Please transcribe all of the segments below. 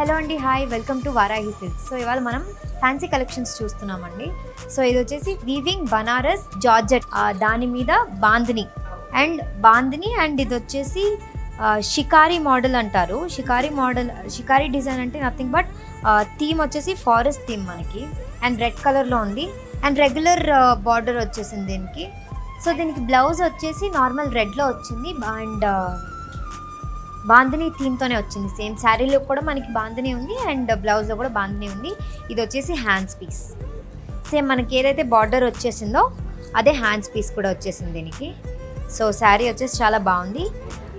Hello అండి, hi, welcome to Varahi silks. So ఇవాళ మనం ఫ్యాన్సీ కలెక్షన్స్ చూస్తున్నామండి. సో ఇది వచ్చేసి వీవింగ్ బనారస్ జార్జెట్, దాని మీద బాందిని అండ్ ఇది వచ్చేసి షికారీ మోడల్ అంటారు. షికారీ డిజైన్ అంటే నథింగ్ బట్ థీమ్ వచ్చేసి ఫారెస్ట్ థీమ్ మనకి, అండ్ రెడ్ కలర్లో ఉంది, అండ్ రెగ్యులర్ బార్డర్ వచ్చేసింది దీనికి. సో దీనికి బ్లౌజ్ వచ్చేసి నార్మల్ రెడ్లో వచ్చింది, అండ్ బాందిని థీమ్తోనే వచ్చింది. సేమ్ శారీలో కూడా మనకి బాందిని ఉంది, అండ్ బ్లౌజ్లో కూడా బాందిని ఉంది. ఇది వచ్చేసి హ్యాండ్స్ పీస్, సేమ్ మనకి ఏదైతే బార్డర్ వచ్చేసిందో అదే హ్యాండ్స్ పీస్ కూడా వచ్చేసింది దీనికి. సో శారీ వచ్చేసి చాలా బాగుంది.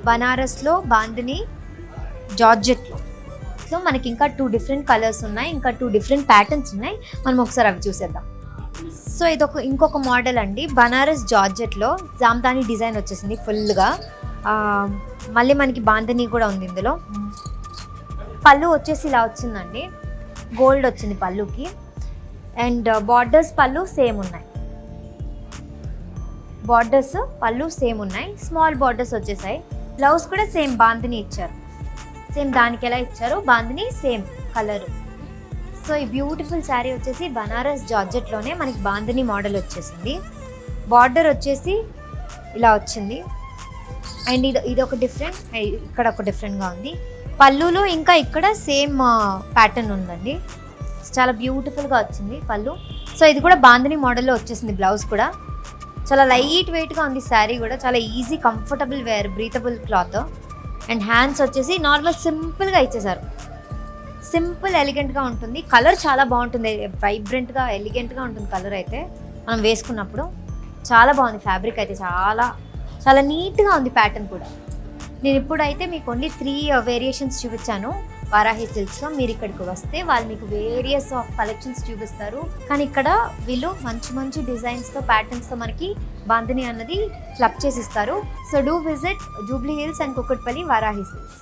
బనారస్లో బాందిని జార్జెట్లో సో మనకి ఇంకా 2 డిఫరెంట్ కలర్స్ ఉన్నాయి, ఇంకా 2 డిఫరెంట్ ప్యాటర్న్స్ ఉన్నాయి. మనం ఒకసారి అవి చూసేద్దాం. సో ఇది ఇంకొక మోడల్ అండి. బనారస్ జార్జెట్లో జామ్దాని డిజైన్ వచ్చేసింది ఫుల్గా. మళ్ళీ మనకి బాందిని కూడా ఉంది ఇందులో. పళ్ళు వచ్చేసి ఇలా వచ్చిందండి, గోల్డ్ వచ్చింది పళ్ళుకి, అండ్ పళ్ళు సేమ్ ఉన్నాయి. స్మాల్ బార్డర్స్ వచ్చేసాయి. బ్లౌజ్ కూడా సేమ్ బాందిని ఇచ్చారు, సేమ్ దానికి ఎలా ఇచ్చారు బాందిని సేమ్ కలర్. సో ఈ బ్యూటిఫుల్ శారీ వచ్చేసి బనారస్ జార్జెట్లోనే మనకి బాందిని మోడల్ వచ్చేసింది. బార్డర్ వచ్చేసి ఇలా వచ్చింది, అండ్ ఇది ఒక డిఫరెంట్, ఇక్కడ ఒక డిఫరెంట్గా ఉంది. పళ్ళులో ఇంకా ఇక్కడ సేమ్ ప్యాటర్న్ ఉందండి. చాలా బ్యూటిఫుల్గా వచ్చింది పళ్ళు. సో ఇది కూడా బాందిని మోడల్లో వచ్చేసింది. బ్లౌజ్ కూడా చాలా లైట్ వెయిట్గా ఉంది. శారీ కూడా చాలా easy, comfortable wear, breathable cloth. And hands వచ్చేసి నార్మల్ సింపుల్గా ఇచ్చేసారు. సింపుల్ ఎలిగెంట్గా ఉంటుంది. కలర్ చాలా బాగుంటుంది, వైబ్రెంట్గా ఎలిగెంట్గా ఉంటుంది కలర్ అయితే. మనం వేసుకున్నప్పుడు చాలా బాగుంది. ఫ్యాబ్రిక్ అయితే చాలా చాలా నీట్గా ఉంది. ప్యాటర్న్ కూడా నేను ఇప్పుడైతే మీకు ఓన్లీ 3 వేరియేషన్స్ చూపించాను వారాహి సిల్క్స్లో. మీరు ఇక్కడికి వస్తే వాళ్ళు మీకు వేరియస్ ఆఫ్ కలెక్షన్స్ చూపిస్తారు. కానీ ఇక్కడ వీళ్ళు మంచి మంచి డిజైన్స్తో, ప్యాటర్న్స్తో మనకి బాందిని అన్నది క్లబ్ చేసి ఇస్తారు. So do visit Jubilee hills and Kukatpally Varahi silks.